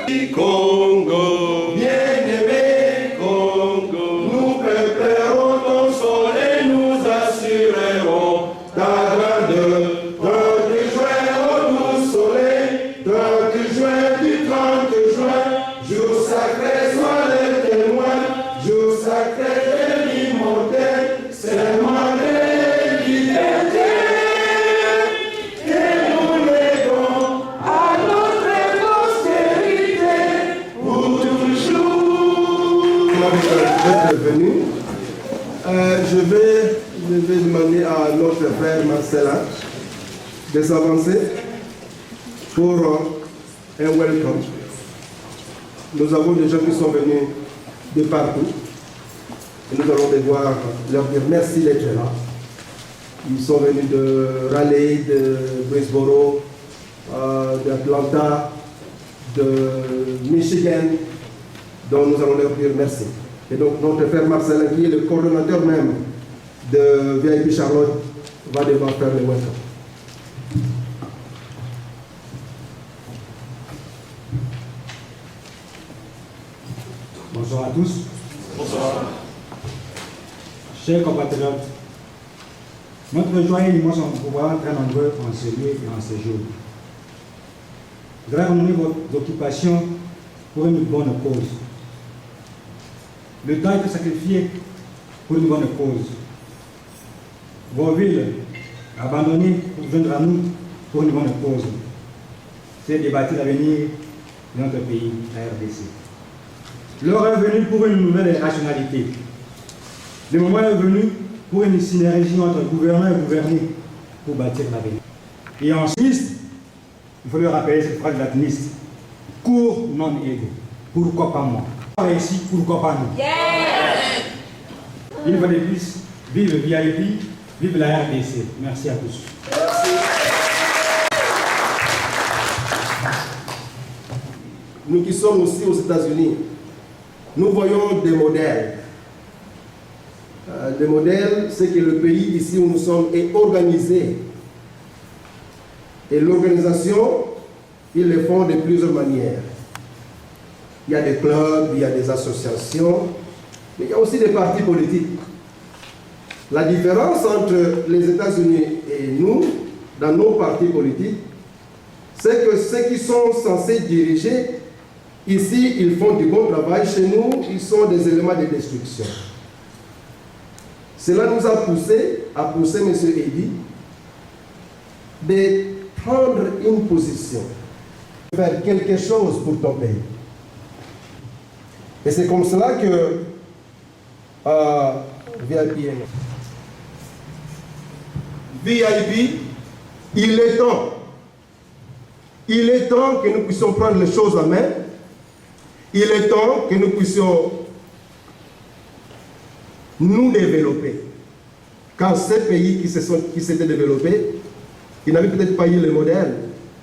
Congo, bien-aimé Congo, nous préparons ton sol et nous assurerons ta grandeur. 30 juin au doux soleil, 30 juin du 30 juin, jour sacré soit le témoin, jour sacré de l'immortel, c'est moi de liberté. Et nous léguons à notre postérité pour toujours. D'être venu. Je vais demander à notre frère Marcelin de s'avancer pour un welcome. Nous avons des gens qui sont venus de partout et nous allons devoir leur dire merci d'être là. Ils sont venus de Raleigh, de Greensboro, d'Atlanta, de Michigan, donc nous allons leur dire merci. Et donc notre frère Marcelin, qui est le coordonnateur même de VIP Charlotte, va devoir faire le welcome. Bonsoir à tous. Bonsoir. Chers compatriotes, notre joie est immense en pouvoir très nombreux en ce lieu et en ce jour. Je voudrais emmener votre occupation pour une bonne cause. Le temps est sacrifié pour une bonne cause. Vos villes abandonnées pour joindre à nous pour une bonne cause. C'est de bâtir l'avenir de notre pays, la RDC. L'heure est venue pour une nouvelle rationalité. Le moment est venu pour une synergie entre gouverneur et gouverné pour bâtir l'avenir. Et ensuite, il faut le rappeler cette phrase latiniste. Cur non ego. Pourquoi pas moi? Ici, pourquoi pas nous? Une fois de plus, vive le VIP, vive la RDC. Merci à tous. Merci. Nous qui sommes aussi aux États-Unis, nous voyons des modèles. Les modèles, c'est que le pays ici où nous sommes est organisé. Et l'organisation, ils le font de plusieurs manières. Il y a des clubs, il y a des associations, mais il y a aussi des partis politiques. La différence entre les États-Unis et nous, dans nos partis politiques, c'est que ceux qui sont censés diriger, ici, ils font du bon travail. Chez nous, ils sont des éléments de destruction. Cela nous a poussé à pousser M. Eddy de prendre une position, de faire quelque chose pour ton pays. Et c'est comme cela que VIP est. VIP, il est temps que nous puissions prendre les choses en main. Il est temps que nous puissions nous développer. Quand ces pays qui s'étaient développés, ils n'avaient peut-être pas eu le modèle.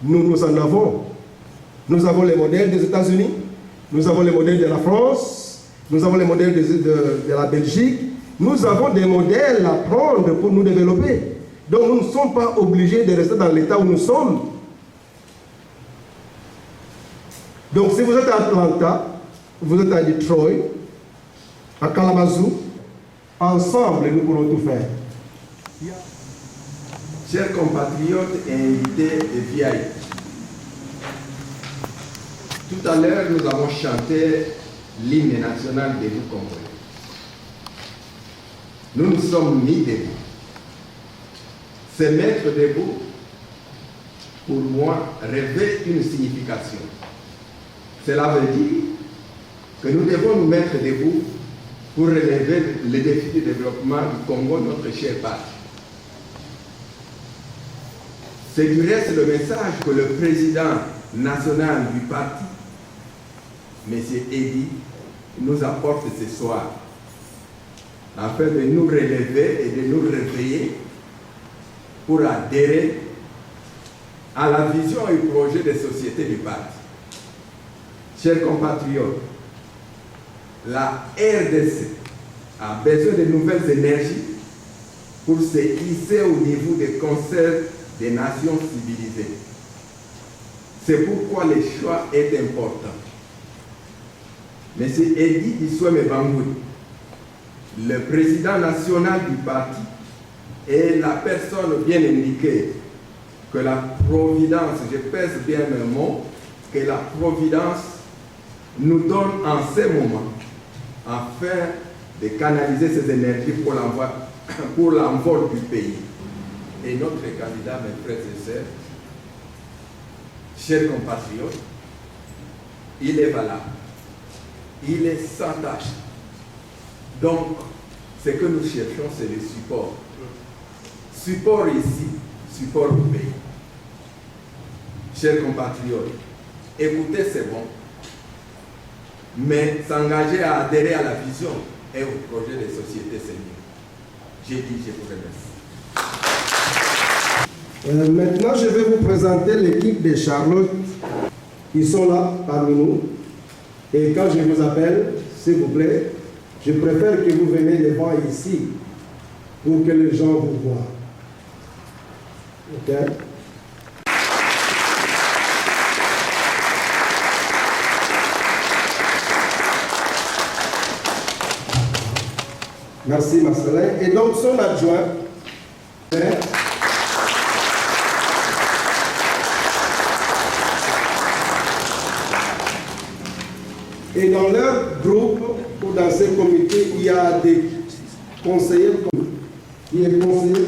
Nous en avons. Nous avons les modèles des États-Unis, nous avons les modèles de la France, nous avons les modèles de la Belgique. Nous avons des modèles à prendre pour nous développer. Donc nous ne sommes pas obligés de rester dans l'état où nous sommes. Donc si vous êtes à Atlanta, vous êtes à Detroit, à Kalamazoo, ensemble nous pourrons tout faire. Chers compatriotes et invités de VIP, tout à l'heure nous avons chanté l'hymne national des Congolais. Nous nous sommes mis debout. Se mettre debout, pour moi, revêt une signification. Cela veut dire que nous devons nous mettre debout pour relever les défis de développement du Congo, notre cher patrie. C'est du reste le message que le président national du parti, M. Eddy, nous apporte ce soir, afin de nous relever et de nous réveiller pour adhérer à la vision et au projet de société du parti. Chers compatriotes, la RDC a besoin de nouvelles énergies pour se hisser au niveau des concerts des nations civilisées. C'est pourquoi le choix est important. M. Edi Isweme Bangoui, le président national du parti, est la personne bien indiquée que la Providence, je pèse bien le mot, que la Providence nous donne en ces moments afin de canaliser ces énergies pour l'envol du pays. Et notre candidat, mes frères et sœurs, chers compatriotes, il est valable, il est sans tâche. Donc, ce que nous cherchons, c'est le support. Support ici, support au pays. Chers compatriotes, écouter c'est bon, mais s'engager à adhérer à la vision et au projet de société, c'est mieux. J'ai dit, je vous remercie. Maintenant, je vais vous présenter l'équipe de Charlotte. Ils sont là parmi nous. Et quand je vous appelle, s'il vous plaît, je préfère que vous veniez devant ici pour que les gens vous voient. Ok? Merci Marcelin. Et donc son adjoint, et dans leur groupe ou dans ces comités, il y a des conseillers. Il est conseiller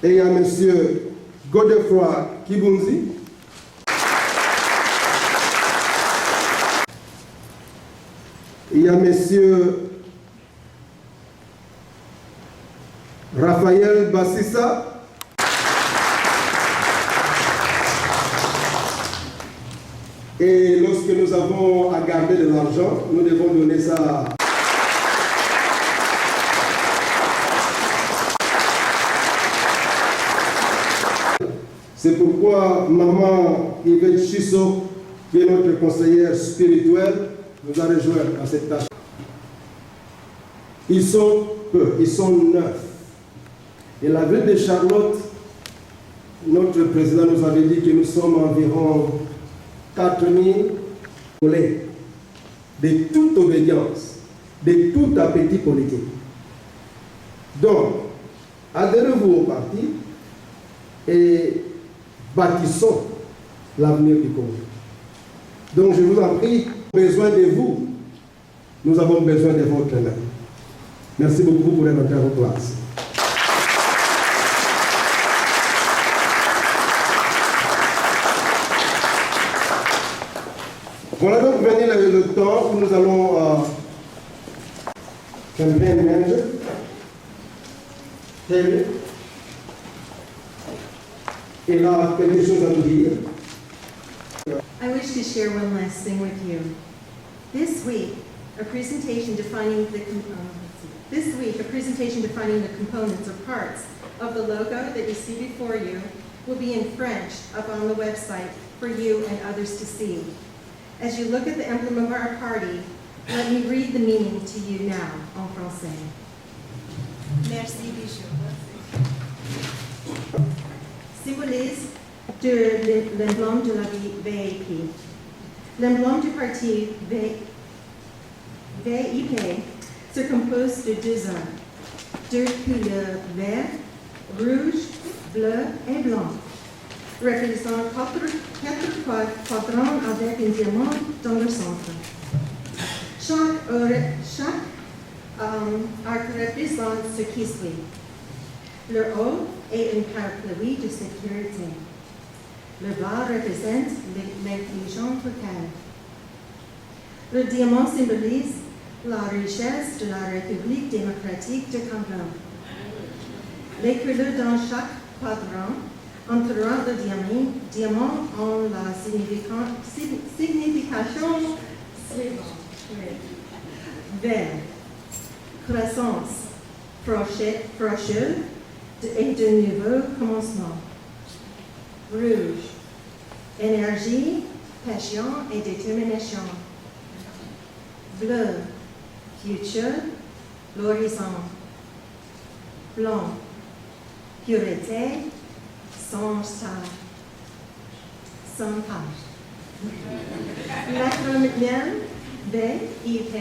et il y a M. Godefroy Kibunzi. Il y a M. Raphaël Bassissa. Et lorsque nous avons à garder de l'argent, nous devons donner ça. C'est pourquoi Maman Yvette Chisso, qui est notre conseillère spirituelle, nous a rejoint à cette tâche. Ils sont peu, ils sont 9. Et la ville de Charlotte, notre président nous avait dit que nous sommes environ 4000 collègues de toute obédience, de tout appétit politique. Donc, adhérez-vous au parti et bâtissons l'avenir du Congo. Donc, je vous en prie, besoin de vous, nous avons besoin de votre main. Merci beaucoup, vous pourrez rentrer à vos places. Voilà donc venu le temps où nous allons campaign manager. Il a quelque chose à nous dire. I wish to share one last thing with you. This week, a presentation defining the components or parts of the logo that you see before you will be in French up on the website for you and others to see. As you look at the emblem of our party, let me read the meaning to you now en français. Merci, Bishop. Symbolise l'emblème de la VIP. L'emblème du parti VIP se compose de deux arcs, deux couleurs vert, rouge, bleu et blanc, représentant quatre quadrants avec un diamant dans le centre. Chaque arc représente ce qui suit. Le haut est une parapluie de sécurité. Le bas représente l'intelligence locale. Le diamant symbolise la richesse de la République démocratique du Congo. Les couleurs dans chaque quadrant entourant le diamant ont la signification suivante. Vert, croissance, fraîcheur et de nouveaux commencements. Rouge, énergie, passion et détermination. Bleu, futur, l'horizon. Blanc, pureté, 100 pages. L'acronyme BIP,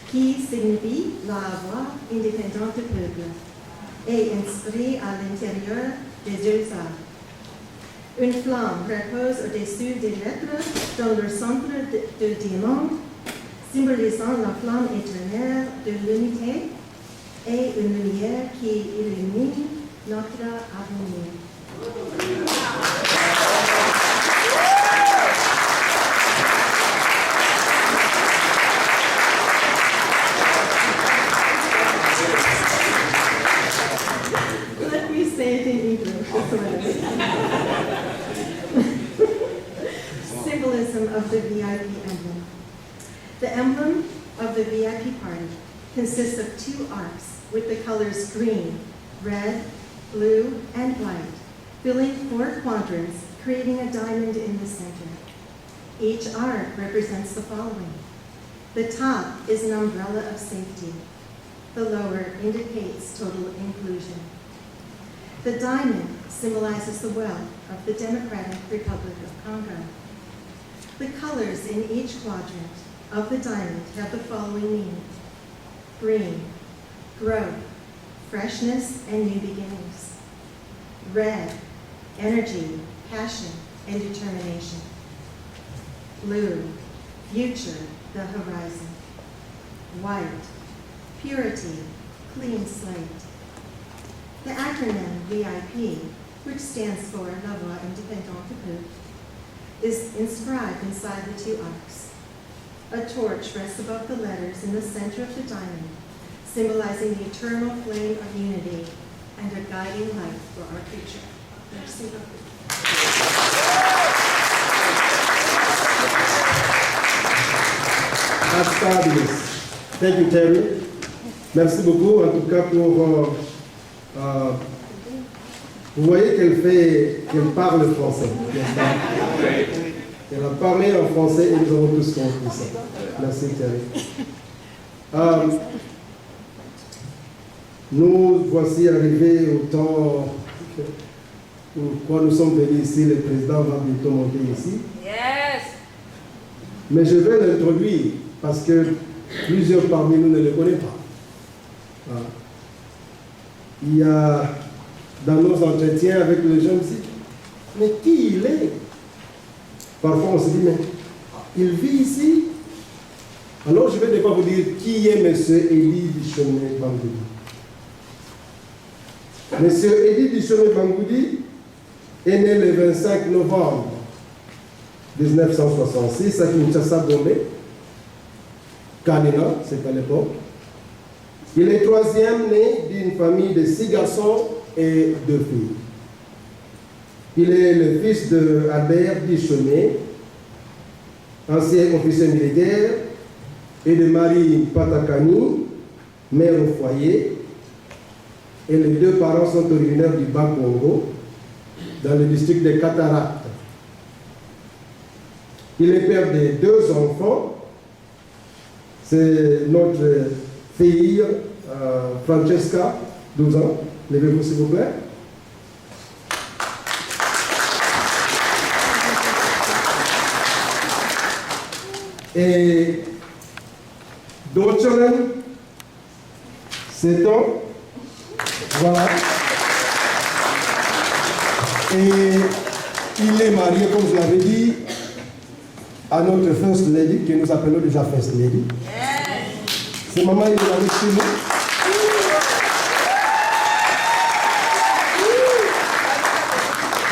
qui signifie la voix indépendante du peuple, est inscrit à l'intérieur des deux arcs. Une flamme repose au-dessus des lettres dans leur centre de diamant, symbolisant la flamme éternelle de l'unité et une lumière qui illumine notre avenir. Let me say it in English. Symbolism of the VIP emblem. The emblem of the VIP party consists of 2 arcs with the colors green, red, blue, and white, filling 4 quadrants, creating a diamond in the center. Each arc represents the following. The top is an umbrella of safety. The lower indicates total inclusion. The diamond symbolizes the wealth of the Democratic Republic of Congo. The colors in each quadrant of the diamond have the following meaning. Green, growth, freshness, and new beginnings. Red, energy, passion, and determination. Blue, future, the horizon. White, purity, clean slate. The acronym VIP, which stands for La Voix Indépendante du Peuple, is inscribed inside the 2 arcs. A torch rests above the letters in the center of the diamond, symbolizing the eternal flame of unity and a guiding light for our future. Merci beaucoup. That's fabulous. Thank you, Terry. Merci beaucoup, en tout cas, pour... vous voyez qu'elle parle français. Elle a parlé en français et nous avons tous compris ça. Merci, Terry. Nous voici arrivés au temps pourquoi nous sommes venus ici. Le président va bientôt monter ici. Yes. Mais je vais l'introduire parce que plusieurs parmi nous ne le connaissent pas. Voilà. Il y a dans nos entretiens avec les jeunes ici, mais qui il est? Parfois on se dit, mais il vit ici. Alors je vais d'abord vous dire qui est M. Edy Dichomé Bangoudi. M. Edy Dichomé Bangoudi est né le 25 novembre 1966 à Kinshasa, Gombe, Kanina, c'est à l'époque. Il est 3e né d'une famille de 6 garçons et 2 filles. Il est le fils de Albert Dichomé, ancien officier militaire, et de Marie Patakani, mère au foyer. Et les 2 parents sont originaires du Bas-Congo, dans le district des Cataractes. Il est père de 2 enfants. C'est notre fille, Francesca, 12 ans. Levez-vous s'il vous plaît. Et Dochelen, 7 ans. Voilà. Et il est marié, comme je l'avais dit, à notre First Lady, que nous appelons déjà First Lady. C'est maman, il est avec chez nous.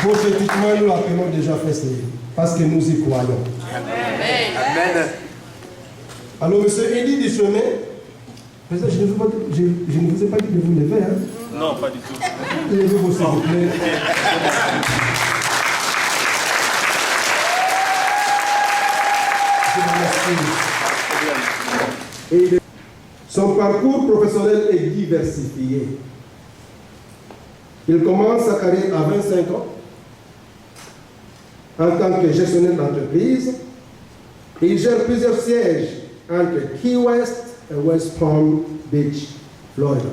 Pour ce titre, nous l'appelons déjà First Lady, parce que nous y croyons. Amen. Alors, M. Edy Dichomé, président, je ne vous ai pas dit de vous lever. Hein? Non, pas du tout. Levez-vous, s'il vous plaît. Je vous remercie. Et son parcours professionnel est diversifié. Il commence sa carrière à 25 ans en tant que gestionnaire d'entreprise. Il gère plusieurs sièges entre Key West et West Palm Beach, Florida.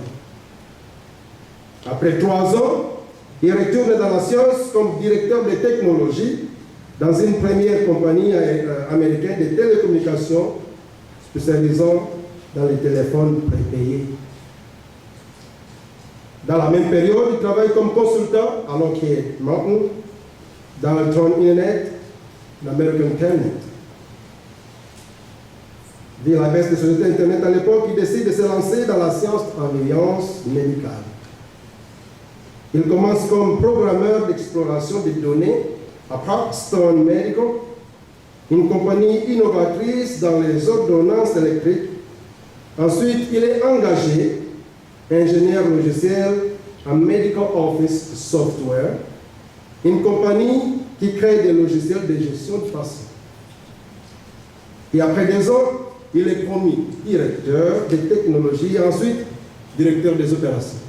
Après 3 ans Il retourne dans la science comme directeur de technologie dans une première compagnie américaine de télécommunications spécialisant dans les téléphones prépayés. Dans la même période, il travaille comme consultant à Lockheed Martin, dans le Tron Internet, l'American Internet. Vu la baisse des sociétés Internet à l'époque, il décide de se lancer dans la science en alliance médicale. Il commence comme programmeur d'exploration des données à Parkstone Medical, une compagnie innovatrice dans les ordonnances électriques. Ensuite, il est engagé ingénieur logiciel à Medical Office Software, une compagnie qui crée des logiciels de gestion de patients. Et après 2 ans, il est promu directeur des technologies et ensuite directeur des opérations.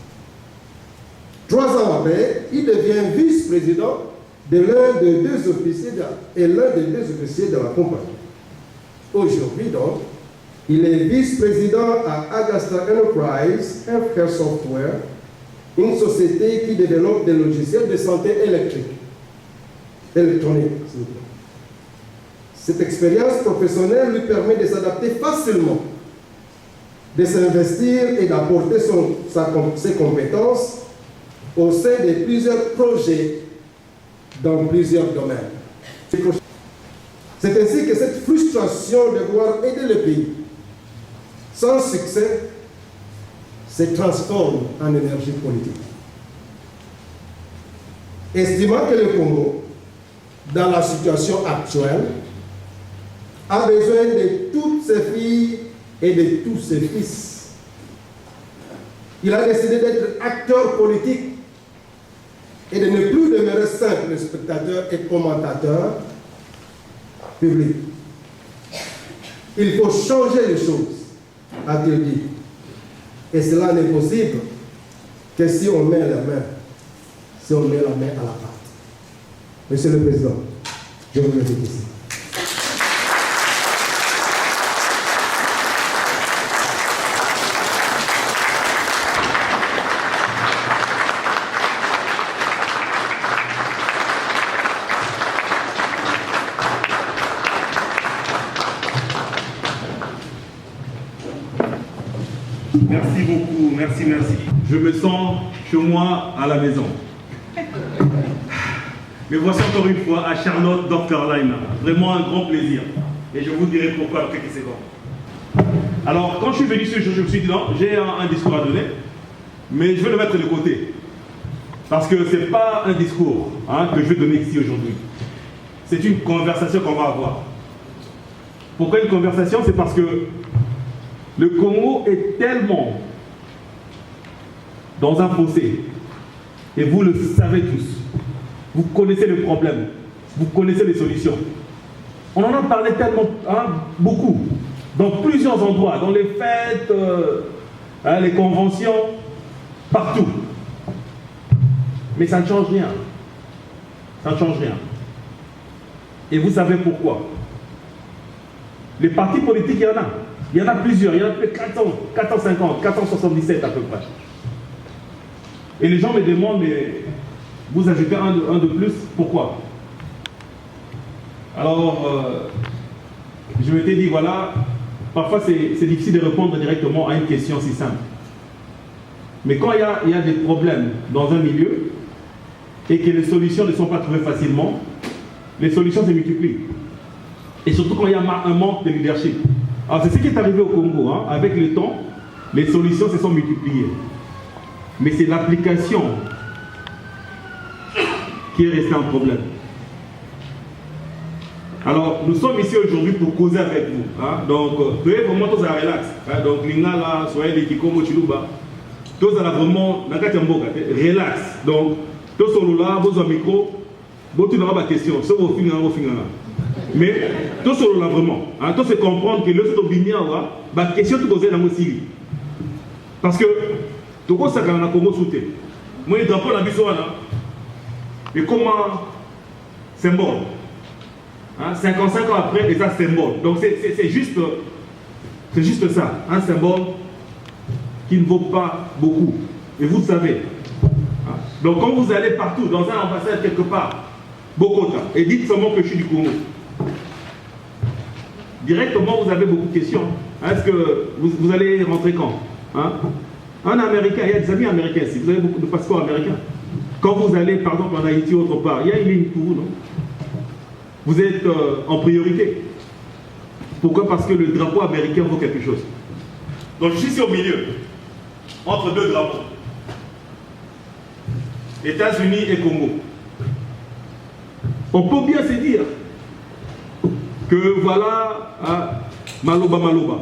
3 ans après, il devient vice-président de l'un des 2 officiers de la compagnie. Aujourd'hui, donc, il est vice-président à Augusta Enterprise Healthcare Software, une société qui développe des logiciels de santé électronique. Cette expérience professionnelle lui permet de s'adapter facilement, de s'investir et d'apporter ses compétences au sein de plusieurs projets dans plusieurs domaines. C'est ainsi que cette frustration de vouloir aider le pays sans succès se transforme en énergie politique. Estimant que le Congo, dans la situation actuelle, a besoin de toutes ses filles et de tous ses fils, il a décidé d'être acteur politique et de ne plus demeurer simple spectateur et commentateur public. Il faut changer les choses, a-t-il dit. Et cela n'est possible que si on met la main à la pâte. Monsieur le Président, je vous remercie ici. Merci beaucoup, merci. Je me sens chez moi à la maison. Mais voici encore une fois à Charlotte, North Carolina. Vraiment un grand plaisir. Et je vous dirai pourquoi après quelques secondes. Alors, quand je suis venu ce jour, je me suis dit non, j'ai un discours à donner, mais je vais le mettre de côté. Parce que ce n'est pas un discours que je vais donner ici aujourd'hui. C'est une conversation qu'on va avoir. Pourquoi une conversation? C'est parce que le Congo est tellement dans un fossé, et vous le savez tous. Vous connaissez le problème, vous connaissez les solutions. On en a parlé tellement, beaucoup, dans plusieurs endroits, dans les fêtes, les conventions, partout. Mais ça ne change rien. Ça ne change rien. Et vous savez pourquoi? Les partis politiques, il y en a. Il y en a plusieurs, il y en a plus de 450, 477 à peu près. Et les gens me demandent, mais vous ajoutez un de plus, pourquoi? Alors, je m'étais dit, voilà, parfois c'est difficile de répondre directement à une question si simple. Mais quand il y a des problèmes dans un milieu, et que les solutions ne sont pas trouvées facilement, les solutions se multiplient. Et surtout quand il y a un manque de leadership. Alors c'est ce qui est arrivé au Congo. Avec le temps, les solutions se sont multipliées. Mais c'est l'application qui est restée un problème. Alors nous sommes ici aujourd'hui pour causer avec vous. Donc, soyez vraiment tous à relax. Donc, Lingala, soyez les Kikomo Chiluba, tous à la vraiment, relax. Donc, tous au là, vous au micro, vous n'avez pas de questions, sauf vos filles, vos filles. Mais tout ce là vraiment, tout se comprendre que le fait de la question tout poser dans le Syrie. Parce que tout ça quand on a Congo sauté. Moi le drapeau la biso là. Et comment symbole. 55 ans après, et ça symbole. Donc c'est juste ça, un symbole qui ne vaut pas beaucoup. Et vous le savez. Hein? Donc quand vous allez partout, dans un ambassade quelque part, Bogota, et dites seulement que je suis du Congo, directement vous avez beaucoup de questions. Est-ce que vous allez rentrer quand? Hein? Un Américain, il y a des amis américains ici, vous avez beaucoup de passeports américains. Quand vous allez par exemple en Haïti ou autre part, il y a une ligne pour vous, non? Vous êtes en priorité. Pourquoi? Parce que le drapeau américain vaut quelque chose. Donc je suis ici au milieu, entre deux drapeaux. États-Unis et Congo. On peut bien se dire que voilà, Maloba Maloba.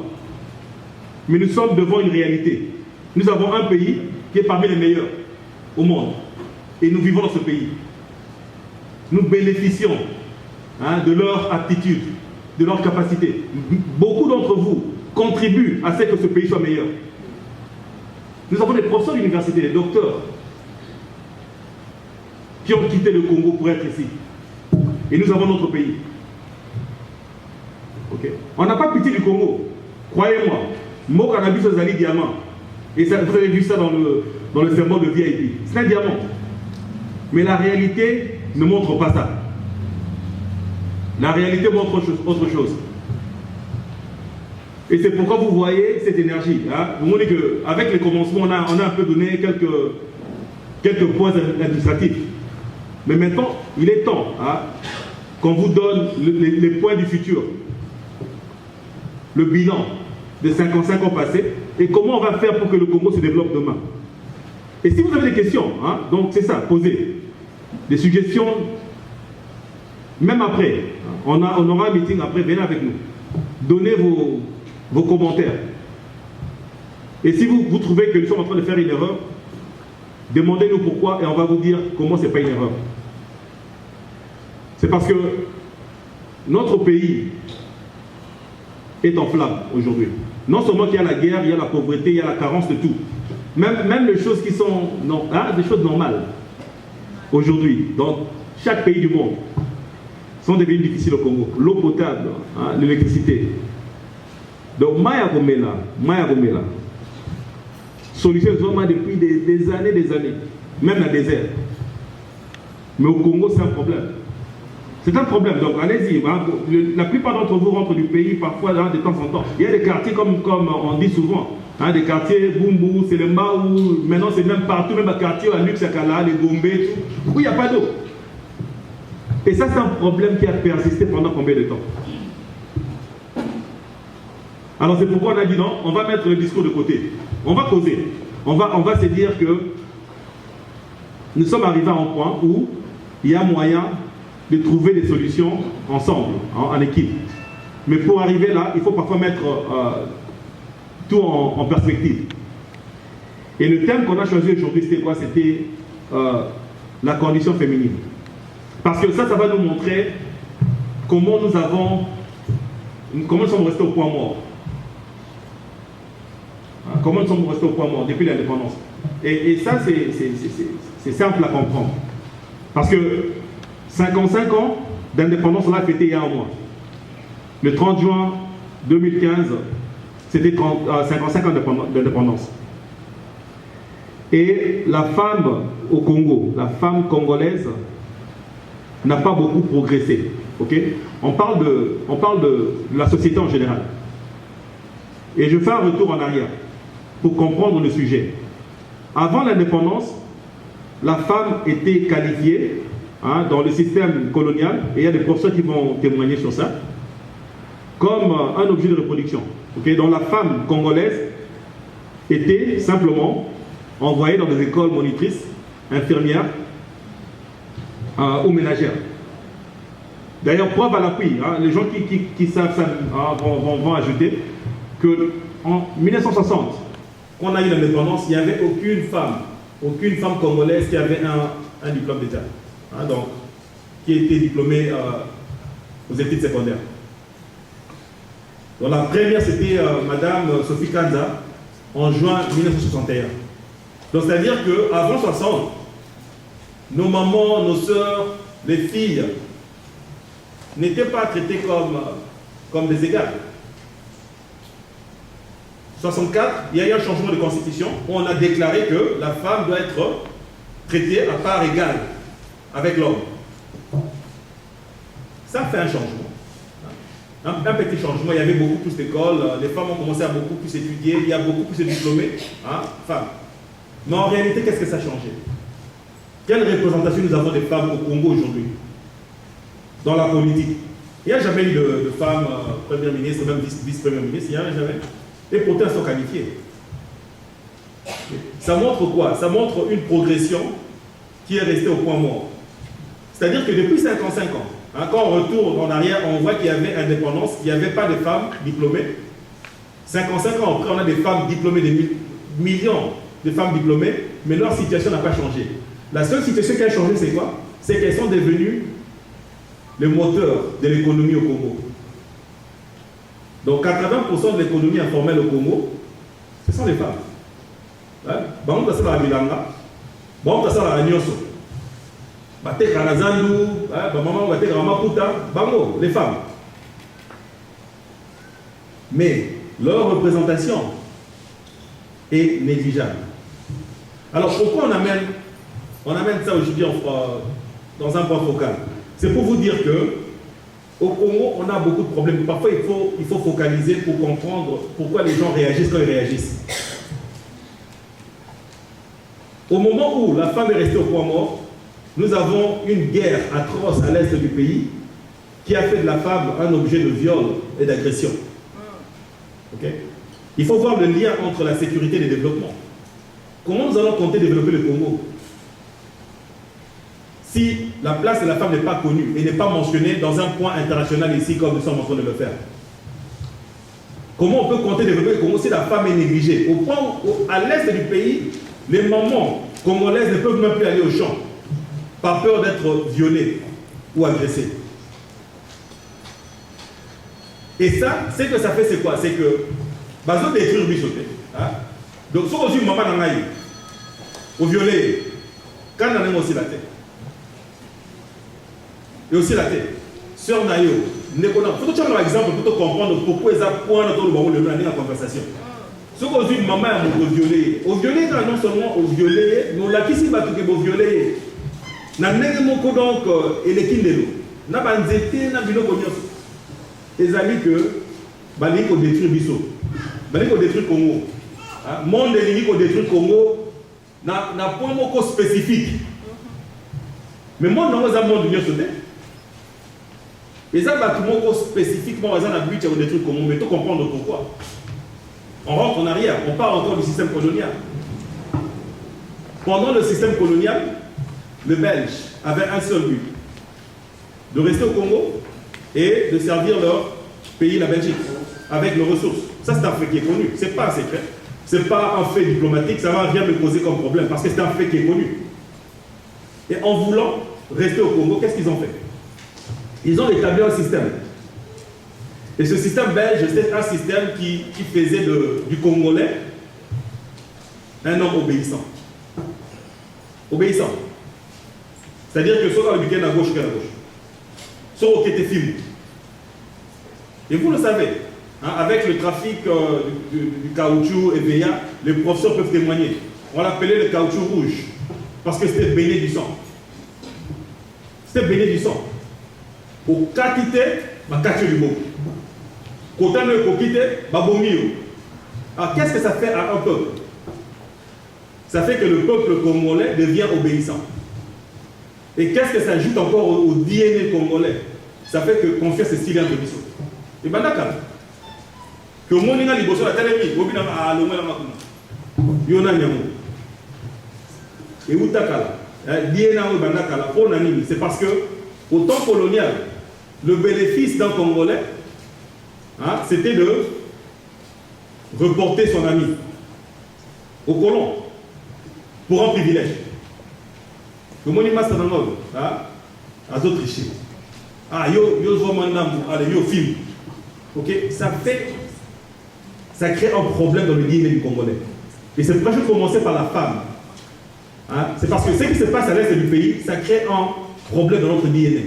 Mais nous sommes devant une réalité. Nous avons un pays qui est parmi les meilleurs au monde. Et nous vivons dans ce pays. Nous bénéficions de leur aptitude, de leur capacité. Beaucoup d'entre vous contribuent à ce que ce pays soit meilleur. Nous avons des professeurs d'université, des docteurs, qui ont quitté le Congo pour être ici. Et nous avons notre pays. Okay. On n'a pas pitié du Congo. Croyez-moi. Mo cannabis aux ali diamant. Et ça, vous avez vu ça dans le symbole de VIP. C'est un diamant. Mais la réalité ne montre pas ça. La réalité montre autre chose. Et c'est pourquoi vous voyez cette énergie. Hein? Vous voyez qu'avec les commencements, on a un peu donné quelques points administratifs. Mais maintenant, il est temps qu'on vous donne les points du futur. Le bilan de 55 ans passés et comment on va faire pour que le Congo se développe demain. Et si vous avez des questions, donc c'est ça, posez des suggestions, même après, on aura un meeting après, venez avec nous, donnez vos commentaires. Et si vous trouvez que nous sommes en train de faire une erreur, demandez-nous pourquoi et on va vous dire comment c'est pas une erreur. C'est parce que notre pays est en flamme aujourd'hui. Non seulement qu'il y a la guerre, il y a la pauvreté, il y a la carence de tout. Même les choses qui sont des choses normales aujourd'hui, dans chaque pays du monde, sont devenues difficiles au Congo. L'eau potable, l'électricité. Donc, Maya Gomela, solution depuis des années, même dans le désert. Mais au Congo, c'est un problème. C'est un problème, donc allez-y. La plupart d'entre vous rentrent du pays parfois de temps en temps. Il y a des quartiers comme on dit souvent, des quartiers Bumbu, c'est le Maou, maintenant c'est même partout, même un quartier à Luxakala, les Gombe, tout, où il n'y a pas d'eau. Et ça, c'est un problème qui a persisté pendant combien de temps? Alors c'est pourquoi on a dit non, on va mettre le discours de côté. On va causer. On va se dire que nous sommes arrivés à un point où il y a moyen de trouver des solutions ensemble, en équipe. Mais pour arriver là, il faut parfois mettre tout en perspective. Et le thème qu'on a choisi aujourd'hui, c'était quoi? C'était la condition féminine. Parce que ça va nous montrer comment nous sommes restés au point mort. Comment nous sommes restés au point mort depuis l'indépendance. Et ça, c'est simple à comprendre. Parce que 55 ans d'indépendance, on l'a fêté il y a un mois. Le 30 juin 2015, c'était 55 ans d'indépendance. Et la femme au Congo, la femme congolaise, n'a pas beaucoup progressé. Okay? On parle de la société en général. Et je fais un retour en arrière pour comprendre le sujet. Avant l'indépendance, la femme était qualifiée dans le système colonial, et il y a des professeurs qui vont témoigner sur ça, comme un objet de reproduction. Okay? Donc la femme congolaise était simplement envoyée dans des écoles monitrices, infirmières ou ménagères. D'ailleurs, preuve à l'appui, les gens qui savent ça vont ajouter qu'en 1960, quand on a eu l'indépendance, il n'y avait aucune femme congolaise qui avait un diplôme d'État. Donc, qui était diplômée aux études secondaires. Donc la première, c'était Madame Sophie Kanza, en juin 1961. Donc c'est-à-dire qu'avant 60, nos mamans, nos sœurs, les filles, n'étaient pas traitées comme des égales. 64, il y a eu un changement de constitution où on a déclaré que la femme doit être traités à part égale avec l'homme. Ça fait un changement. Un petit changement. Il y avait beaucoup plus d'écoles, les femmes ont commencé à beaucoup plus étudier, il y a beaucoup plus de diplômés, femmes. Mais en réalité, qu'est-ce que ça a changé? Quelle représentation nous avons des femmes au Congo aujourd'hui dans la politique? Il n'y a jamais eu de femmes première ministre, même vice-première ministre, il n'y en a jamais. Et pourtant, elles sont qualifiées. Ça montre quoi? Ça montre une progression qui est restée au point mort. C'est-à-dire que depuis 55 ans, quand on retourne en arrière, on voit qu'il y avait indépendance, il n'y avait pas de femmes diplômées. 55 ans après, on a des femmes diplômées, des millions de femmes diplômées, mais leur situation n'a pas changé. La seule situation qui a changé, c'est quoi? C'est qu'elles sont devenues le moteur de l'économie au Congo. Donc 80% de l'économie informelle au Congo, ce sont les femmes. Bango ta sala bilanga, bango ta sala nyonso. Bateka na zandu, ba maman bateka na maputa, bango les femmes. Mais leur représentation est négligeable. Alors pourquoi on amène ça aujourd'hui dans un point focal? C'est pour vous dire que au Congo, on a beaucoup de problèmes. Parfois, il faut focaliser pour comprendre pourquoi les gens réagissent quand ils réagissent. Au moment où la femme est restée au point mort, nous avons une guerre atroce à l'est du pays qui a fait de la femme un objet de viol et d'agression. Okay? Il faut voir le lien entre la sécurité et le développement. Comment nous allons compter développer le Congo si la place de la femme n'est pas connue et n'est pas mentionnée dans un point international ici comme nous sommes en train de le faire? Comment on peut compter développer le Congo si la femme est négligée? Au point où, à l'est du pays, les mamans congolaises ne peuvent même plus aller au champ par peur d'être violées ou agressées. Et ça, ce que ça fait, c'est quoi? C'est que, bazo détruire bichoté. Donc, si on dit maman n'angaï, au violer, quand on a aussi la tête. Et aussi la tête. Sœur Nayo, il faut que tu aies un exemple pour te comprendre pourquoi ils ont point dans le moment de la conversation. Ce qu'on dit, maman a violé. Au violé, non seulement au violé, mais on l'a qui s'y va tout au violé. Na nenge moko donc elekindelo. Na banzete na biloko nyonso. Ezali que bali ko détruire biso. Bali ko détruire Congo. Monde elingi ko détruire Congo na point moko spécifique. Mais monde nango za monde nyonso te. Eza batu moko spécifiquement eza na but de détruire Congo, mais tu comprendre pourquoi. On rentre en arrière, on part encore du système colonial. Pendant le système colonial, les Belges avaient un seul but, de rester au Congo et de servir leur pays, la Belgique, avec leurs ressources. Ça, c'est un fait qui est connu. Ce n'est pas un secret. Ce n'est pas un fait diplomatique. Ça ne va rien me poser comme problème parce que c'est un fait qui est connu. Et en voulant rester au Congo, qu'est-ce qu'ils ont fait? Ils ont établi un système. Et ce système belge, c'est un système qui faisait du Congolais un homme obéissant. Obéissant. C'est-à-dire que soit le week-end à gauche qu'à la gauche. Soit au était film. Et vous le savez, avec le trafic du caoutchouc et VIA, les professeurs peuvent témoigner. On l'appelait le caoutchouc rouge. Parce que c'était baigné du sang. C'était baigné du sang. Au quantité, ma quantité du mot. Quand on est coquité, babomio. Alors qu'est-ce que ça fait à un peuple? Ça fait que le peuple congolais devient obéissant. Et qu'est-ce que ça ajoute encore au DNA congolais? Ça fait que confiance est stylé entre bisous. Et bien d'accord. Que mon n'a pas de la télé, au bout d'un moment, Yona Nyamou. Et où t'as DNA ou Bandakala, pour Nanini, c'est parce que, au temps colonial, le bénéfice d'un Congolais, c'était de reporter son ami au colon pour un privilège. Le monument c'est dans l'ordre, à d'autres tricher. Yo film. Ok, ça crée un problème dans le DNA du Congolais. Et c'est pourquoi je vais commencer par la femme. C'est parce que ce qui se passe à l'est du pays, ça crée un problème dans notre DNA.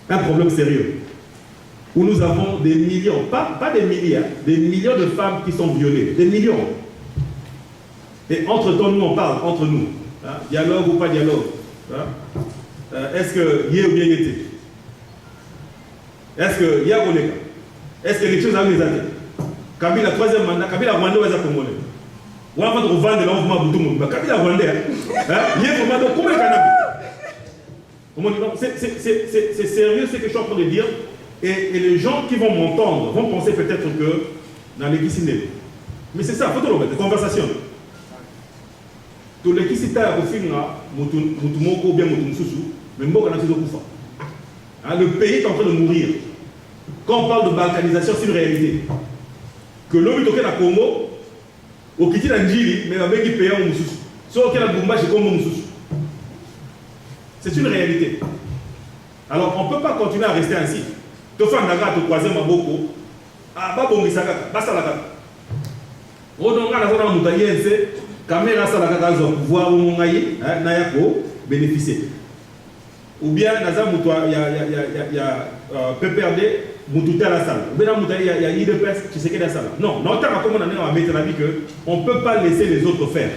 Un problème sérieux. Où nous avons des millions, pas des milliers, des millions de femmes qui sont violées. Des millions. Et entre-temps, nous, on parle, entre nous. Hein? Dialogue ou pas dialogue? Hein? Est-ce que y est ou bien y était? Est-ce que y a Goleka? Est-ce que les choses ont les années? Kabila, troisième mandat, Kabila Rwanda ou est-ce Congolais? On va vendre le mouvement Boutoumou. Kabila Rwanda, il y a vraiment donc comment c'est sérieux ce que je suis en train de dire. Et les gens qui vont m'entendre vont penser peut-être que dans les Kissinés. Mais c'est ça, il faut te remettre, conversation. Tous les Kissinés au film, Moutoumoko ou bien Moutoumoussou, mais Mboka n'a pas de le pays est en train de mourir. Quand on parle de balkanisation, c'est une réalité. Que l'homme est au Congo, au Kiti Ndjili, mais avec qui paye un Moussou. Soit au Bumba, c'est comme Moussou. C'est une réalité. Alors on ne peut pas continuer à rester ainsi. Tu fais un naga, tu croises ma boko. Ah, bah bon, ça va, ça va. On a un moutaïense, caméra, ça va, pouvoir bénéficier. Ou bien, il y a PPRD, Moutouté à la salle. Ou bien, il y a IDPS, tu sais qu'il y a la salle. Non, on va mettre la vie qu'on ne peut pas laisser les autres faire.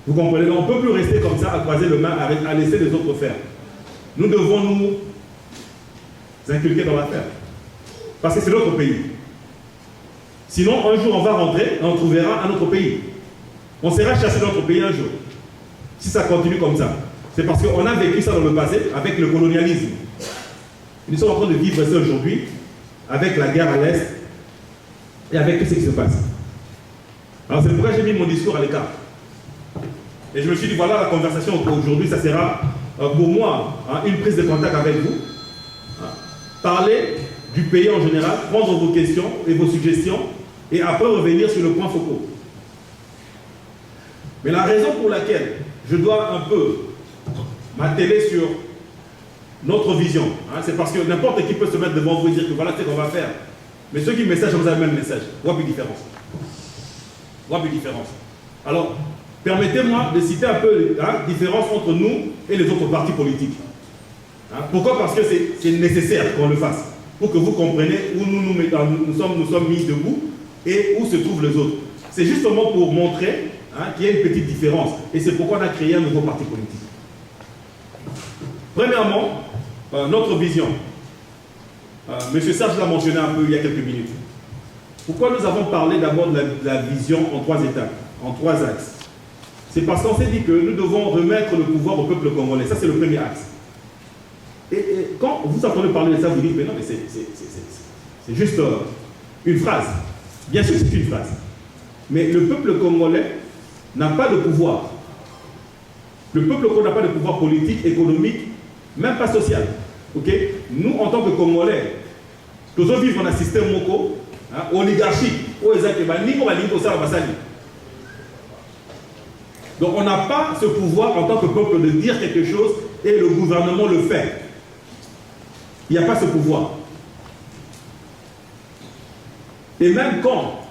Vous comprenez? On ne peut plus rester comme ça, à croiser le main, à laisser les autres faire. Nous devons nous inculquer dans l'affaire. Parce que c'est notre pays. Sinon, un jour, on va rentrer et on trouvera un autre pays. On sera chassé de notre pays un jour. Si ça continue comme ça. C'est parce qu'on a vécu ça dans le passé avec le colonialisme. Nous sommes en train de vivre ça aujourd'hui avec la guerre à l'Est et avec tout ce qui se passe. Alors c'est pourquoi j'ai mis mon discours à l'écart. Et je me suis dit, voilà la conversation aujourd'hui, ça sera pour moi une prise de contact avec vous. Parler du pays en général, prendre vos questions et vos suggestions et après revenir sur le point focaux. Mais la raison pour laquelle je dois un peu m'atteler sur notre vision, c'est parce que n'importe qui peut se mettre devant vous et dire que voilà ce qu'on va faire. Mais ceux qui messagent, vous avez le même message. Quoi plus différence? Quoi plus différence? Alors, permettez-moi de citer un peu la différence entre nous et les autres partis politiques. Pourquoi? Parce que c'est nécessaire qu'on le fasse. Pour que vous compreniez où nous sommes mis debout et où se trouvent les autres. C'est justement pour montrer qu'il y a une petite différence. Et c'est pourquoi on a créé un nouveau parti politique. Premièrement, notre vision. M. Serge l'a mentionné un peu il y a quelques minutes. Pourquoi nous avons parlé d'abord de la vision en 3 étapes, en 3 axes? C'est parce qu'on s'est dit que nous devons remettre le pouvoir au peuple congolais. Ça, c'est le premier axe. Et quand vous entendez parler de ça, vous dites, mais non, mais c'est juste une phrase. Bien sûr, c'est une phrase. Mais le peuple congolais n'a pas de pouvoir. Le peuple congolais n'a pas de pouvoir politique, économique, même pas social. Okay? Nous, en tant que Congolais, nous vivons dans un système moko, oligarchique, donc on n'a pas ce pouvoir en tant que peuple de dire quelque chose et le gouvernement le fait. Il n'y a pas ce pouvoir. Et même quand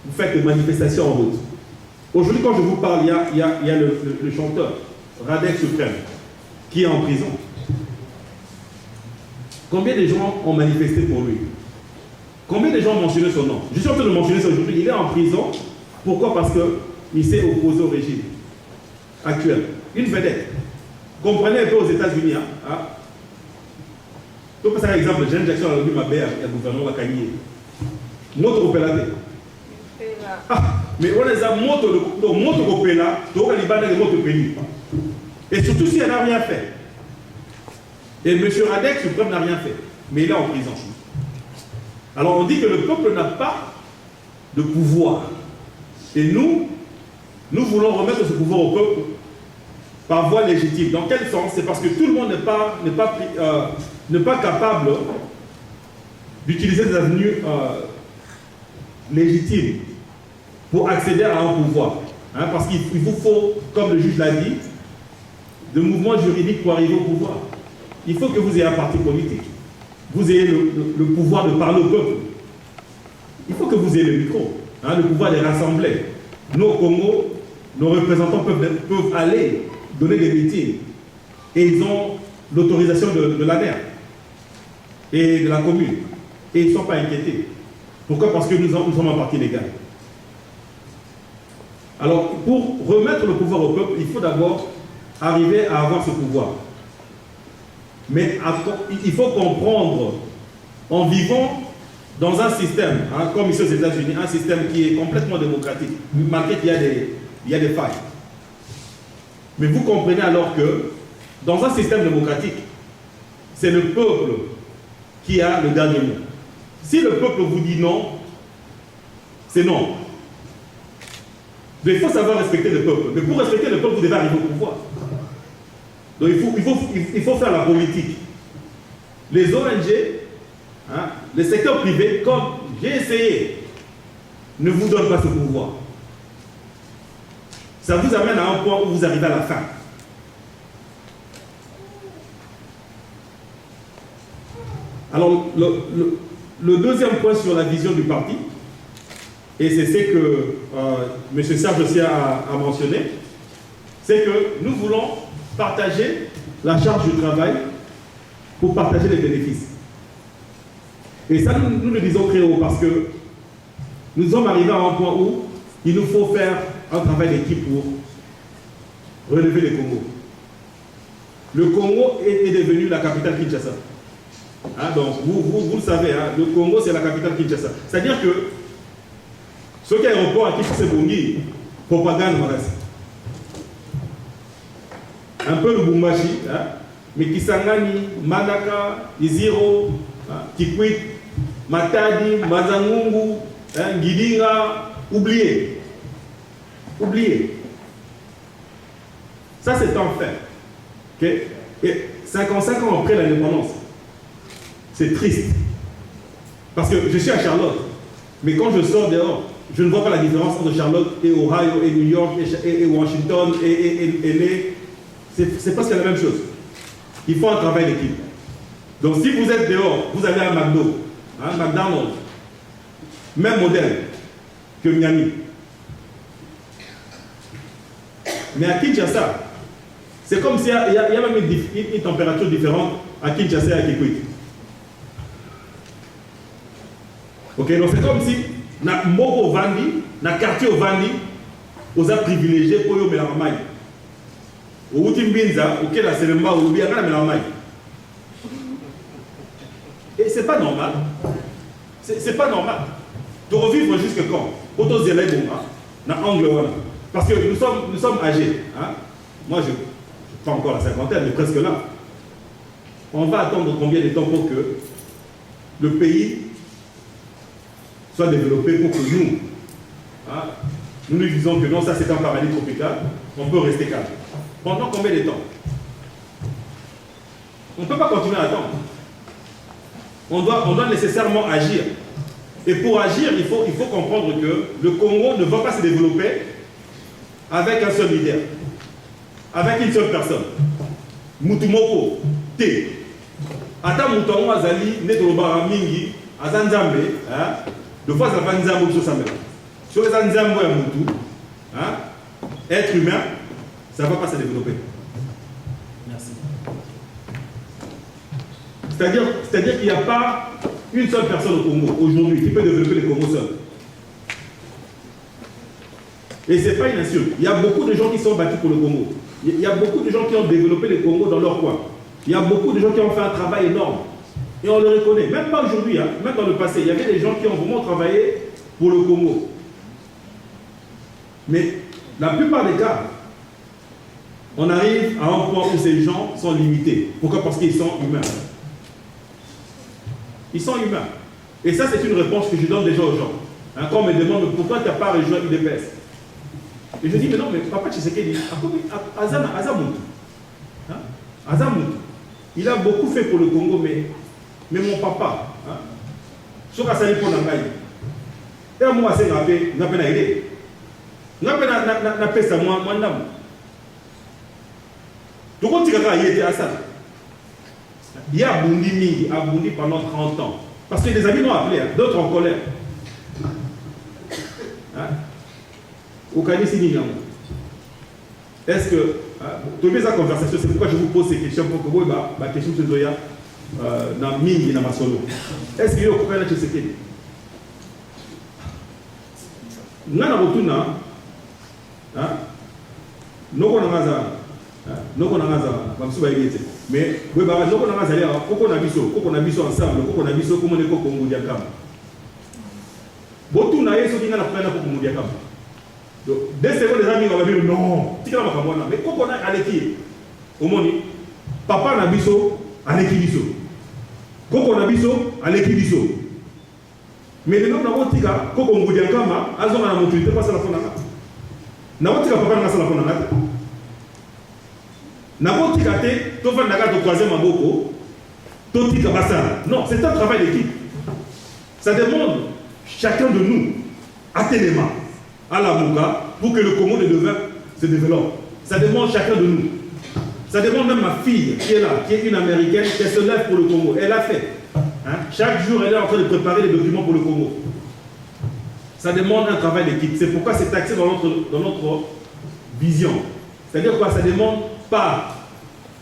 vous faites des manifestations en route, aujourd'hui quand je vous parle, il y a le chanteur, Radek Suprême, qui est en prison. Combien de gens ont manifesté pour lui? Combien de gens ont mentionné son nom? Je suis en train de mentionner ça aujourd'hui. Il est en prison. Pourquoi? Parce qu'il s'est opposé au régime actuel. Une vedette. Comprenez un peu aux États-Unis. Donc, par exemple, Jeanne Jackson a dit ma belle, il y a le gouvernement qui a gagné. Moto opérateur. Mais on les a moto opérateur, donc on a moto pays. Et surtout s'il n'a rien fait. Et M. Radek Suprême n'a rien fait. Mais il est en prison. Alors on dit que le peuple n'a pas de pouvoir. Et nous voulons remettre ce pouvoir au peuple par voie légitime. Dans quel sens? C'est parce que tout le monde n'est pas capable d'utiliser des avenues légitimes pour accéder à un pouvoir. Parce qu'il vous faut, comme le juge l'a dit, de mouvements juridiques pour arriver au pouvoir. Il faut que vous ayez un parti politique. Vous ayez le pouvoir de parler au peuple. Il faut que vous ayez le micro, le pouvoir de rassembler. Nous, au Congo, nos représentants peuvent aller donner des meetings. Et ils ont l'autorisation de l'ANER et de la commune. Et ils ne sont pas inquiétés. Pourquoi? Parce que nous sommes un parti légal. Alors, pour remettre le pouvoir au peuple, il faut d'abord arriver à avoir ce pouvoir. Mais il faut comprendre, en vivant dans un système, hein, comme ici aux États-Unis, un système qui est complètement démocratique, malgré qu'il y a des failles. Mais vous comprenez alors que dans un système démocratique, c'est le peuple qui a le dernier mot. Si le peuple vous dit non, c'est non. Donc il faut savoir respecter le peuple. Mais pour respecter le peuple, vous devez arriver au pouvoir. Donc il faut faire la politique. Les ONG, hein, le secteur privé, comme j'ai essayé, ne vous donne pas ce pouvoir. Ça vous amène à un point où vous arrivez à la fin. Alors, le deuxième point sur la vision du parti, et c'est ce que M. Serge aussi a mentionné, c'est que nous voulons partager la charge du travail pour partager les bénéfices. Et ça, nous le disons très haut parce que nous sommes arrivés à un point où il nous faut faire un travail d'équipe pour relever le Congo. Le Congo est devenu la capitale Kinshasa. Hein, donc, vous le savez, hein, le Congo, c'est la capitale Kinshasa. C'est-à-dire que ce qui est aéroport à Kinshasa, Bongi, propagande, un peu le Bumbashi, hein, mais Kisangani, Manaka, Iziro, hein, Kikwit, Matadi, Mazangungu, hein, Gidinga, oubliez. Oubliez. Ça, c'est un fait. Okay? Et 55 ans après l'indépendance, c'est triste. Parce que je suis à Charlotte, mais quand je sors dehors, je ne vois pas la différence entre Charlotte et Ohio et New York et Washington et les... C'est presque la même chose. Il faut un travail d'équipe. Donc si vous êtes dehors, vous allez à McDo, hein, McDonald's, même modèle que Miami. Mais à Kinshasa, c'est comme s'il y a même une température différente à Kinshasa et à Kikwit. Ok, donc c'est comme si na moko vandi, na quartier vandi, aux a privilégiés pour yo melamai. Au Timbinza, au Kela Selemba, au Biagana melamai. Et c'est pas normal. C'est pas normal. De revivre jusque quand? Auto zélé bon, na angle voilà. Parce que nous sommes âgés. Hein? Moi, je pas encore la cinquantaine, mais presque là. On va attendre combien de temps pour que le pays soit développé pour que nous, hein, nous disons que non, ça c'est un paradis tropical, on peut rester calme. Pendant combien de temps? On ne peut pas continuer à attendre. On doit nécessairement agir. Et pour agir, il faut comprendre que le Congo ne va pas se développer avec un seul leader, avec une seule personne. Mutumoko, T. Ata Moutongo Azali, Netolobara Mingi, Azanzambe, de fois ça va Nzambo sur sa mère. Sur les Nzambo et Moutou, être humain, ça ne va pas se développer. Merci. C'est-à-dire qu'il n'y a pas une seule personne au Congo aujourd'hui qui peut développer le Congo seul. Et ce n'est pas une insulte. Il y a beaucoup de gens qui sont battus pour le Congo. Il y a beaucoup de gens qui ont développé le Congo dans leur coin. Il y a beaucoup de gens qui ont fait un travail énorme. Et on le reconnaît. Même pas aujourd'hui, hein, même dans le passé. Il y avait des gens qui ont vraiment travaillé pour le Congo. Mais la plupart des cas, on arrive à un point où ces gens sont limités. Pourquoi? Parce qu'ils sont humains. Ils sont humains. Et ça, c'est une réponse que je donne déjà aux gens. Hein, quand on me demande pourquoi tu n'as pas rejoint UDPS. Et je dis, mais non, mais Papa Tshisekedi, Azamutu. Azamutu. Il a beaucoup fait pour le Congo, mais mon papa, sur Asali pour Nangaï, et moi, c'est n'a pas aidé. N'a pas ça, moi, ndam. Donc, on tire à Yété Assad. Il y a Abundi pendant 30 ans. Parce que des amis l'ont appelé, d'autres en colère. Au Kanisi, est-ce que, tu mets sa conversation, c'est pourquoi je vous pose ces questions pour que vous, ma question se doya, dans Mingi, dans ma solo. Est-ce qu'il y a un copain de Tshisekedi? Nana Rotuna, noko na ngaza noko na ngaza bamsu ba yete mais we ba noko na ngaza ya koko na biso ensemble koko na biso comme ne koko ngudia kama botu na yeso kinga na prendre koko ngudia kama donc des secondes les amis va dire non tika makambo na mais koko na aleki omoni papa na biso aleki biso koko na biso aleki biso mais le nom na botika koko ngudia kama azonga na motu te pas la fona na botika papa na sala fona ngata na botika te to vanda ka to troisième maboko to tika basala non c'est un travail d'équipe ça demande chacun de nous attelement à la Mouga pour que le Congo se développe. Ça demande chacun de nous. Ça demande même ma fille qui est là, qui est une américaine, qui se lève pour le Congo. Elle a fait. Hein? Chaque jour, elle est en train de préparer les documents pour le Congo. Ça demande un travail d'équipe. C'est pourquoi c'est axé dans notre vision. C'est-à-dire quoi? Ça ne demande pas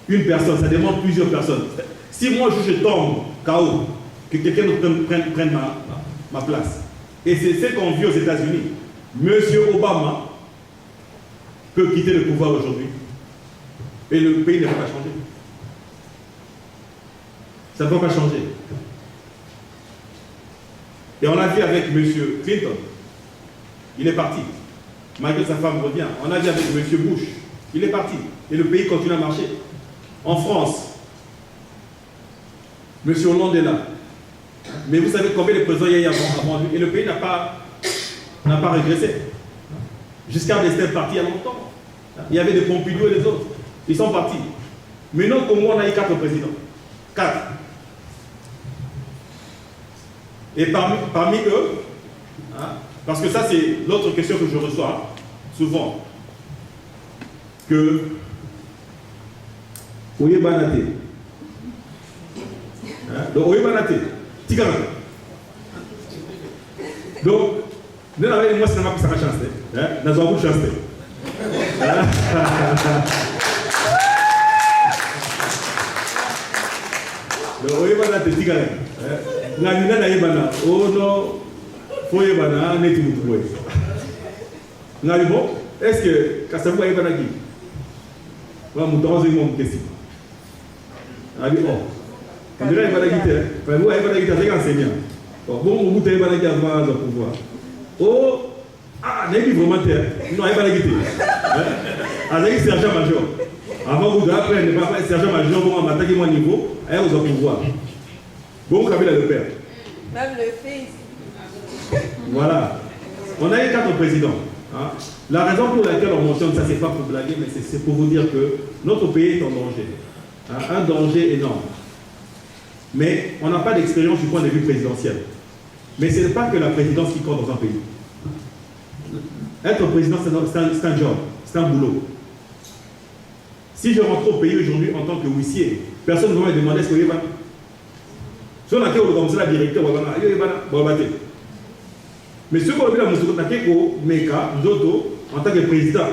une personne, ça demande plusieurs personnes. Si moi je tombe KO, que quelqu'un prenne ma place. Et c'est ce qu'on vit aux États-Unis. Monsieur Obama peut quitter le pouvoir aujourd'hui. Et le pays ne va pas changer. Ça ne va pas changer. Et on l'a vu avec monsieur Clinton. Il est parti. Malgré sa femme revient. On l'a vu avec monsieur Bush. Il est parti. Et le pays continue à marcher. En France, monsieur Hollande est là. Mais vous savez combien de présidents il y a avant lui. Et le pays n'a pas régressé. Giscard d'Estaing est parti il y a longtemps. Il y avait des Pompidou et les autres. Ils sont partis. Maintenant, au Congo, on a eu 4 présidents. 4. Et parmi eux, hein, parce que ça c'est l'autre question que je reçois souvent, que Oye Banate. Donc Oye Banate. Tigana. Donc, nous avons moi c'est pas ça chance. Nous avons beaucoup de chance. Donc Oye Banate Tigana. Ngamina na yebana. Oh non. Faut yebana neti mutuwe. Ngalibo. Est-ce que Kasavu yebana qui? Wa mutozo imo mkesi. Abi oh. Quand il y a une guitare, vous avez une guitare, c'est enseignant. Bon, vous avez une guitare avant de pouvoir. Oh, ah, n'est-ce pas vraiment terre? Non, il n'y a pas de guitare. Avec sergent-major. Avant vous après, ne pas faire sergent-major, vous m'attaquez mon niveau, et vous avez pouvoir. Bon, vous avez le père. Même le fils. Voilà. On a eu 4 présidents. Hein. La raison pour laquelle on mentionne ça, c'est pas pour blaguer, mais c'est pour vous dire que notre pays est en danger. Hein, un danger énorme. Mais on n'a pas d'expérience du point de vue présidentiel. Mais ce n'est pas que la présidence qui compte dans un pays. Être président, c'est un job, c'est un boulot. Si je rentre au pays aujourd'hui en tant que huissier, personne ne va me demander ce que je vais faire. Si on a été la directeur, mais ce qu'on a dit, en tant que président,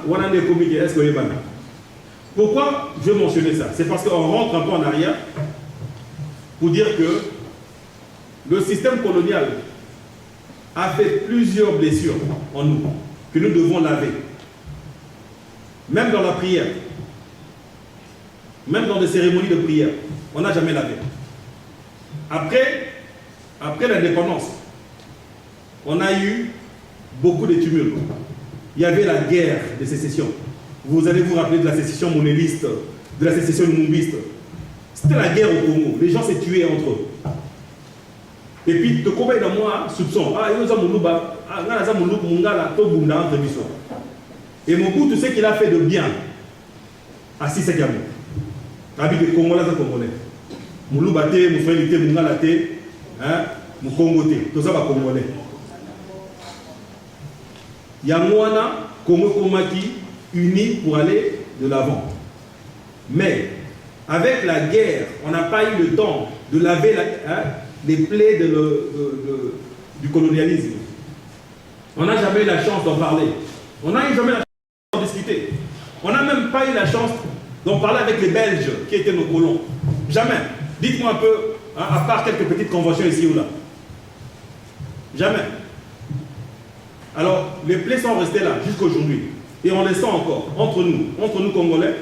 on a des comités, est-ce que je vais faire? Pourquoi je veux mentionner ça? C'est parce qu'on rentre un peu en arrière pour dire que le système colonial a fait plusieurs blessures en nous, que nous devons laver. Même dans la prière, même dans des cérémonies de prière, on n'a jamais lavé. Après l'indépendance, on a eu beaucoup de tumultes. Il y avait la guerre de sécession. Vous allez vous rappeler de la sécession monéliste, de la sécession mumbiste. C'était la guerre au Congo. Les gens s'est tués entre eux. Et puis, de combien de mois, soupçon. Et Mobutu, tu sais qu'il a fait de bien à Sissekami. Avec les Congolais et Congolais. Mouloubate, Moufélité, Moungalate, Moukongote. Tout ça va Congolais. Yamouana, Congo Komaki, unis pour aller de l'avant. Mais, avec la guerre, on n'a pas eu le temps de laver les plaies du colonialisme. On n'a jamais eu la chance d'en parler. On n'a jamais eu la chance d'en discuter. On n'a même pas eu la chance d'en parler avec les Belges qui étaient nos colons. Jamais. Dites-moi un peu, à part quelques petites conventions ici ou là. Jamais. Alors, les plaies sont restées là jusqu'à aujourd'hui. Et on les sent encore, entre nous Congolais.